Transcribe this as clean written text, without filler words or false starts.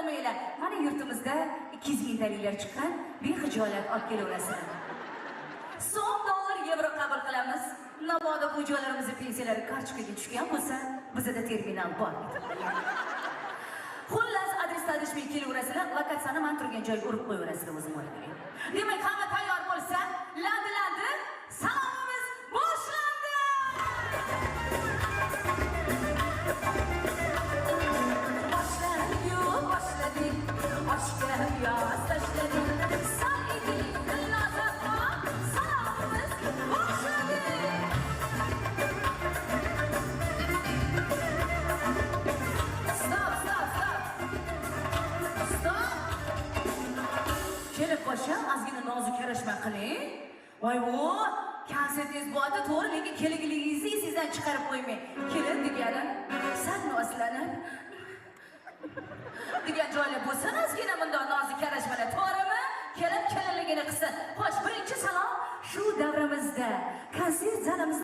bo'lmanglar. Mana yurtimizda 200 mingtaliklar chiqqan, bexijolat olib kelaverasizlar. So'm, dollar, yevro qabul qilamiz. Namoda bu joylarimizning pensiyalari kartochkaga tushgan bo'lsa, bizda terminal bor. Xullas, adres adashmay kelaverasizlar, lokatsiyani men turgan joyga urib qo'yaverasizlar o'zim o'rniga. Demak, hamma tayyor bo'lsa, landi, salomimiz boshlandi. Boshladik, oshga piyoz tashladik. Sal edik, dilozatma, salomimiz boshlandi. Kelib bosham, ozgina nozik yarashma qiling. Voy bu, konsertingiz bo'ladi, to'g'ri, lekin keligiligingizni esingizdan chiqarib qo'ymang. Kelin deganim, sal noslanib degan joylar bo'lsa, ozgina bundoq nozik yarashmalar, to'g'rimi? Kelib kelinligini qilsin. Xo'sh, birinchi salom shu davramizda konsert zalimizda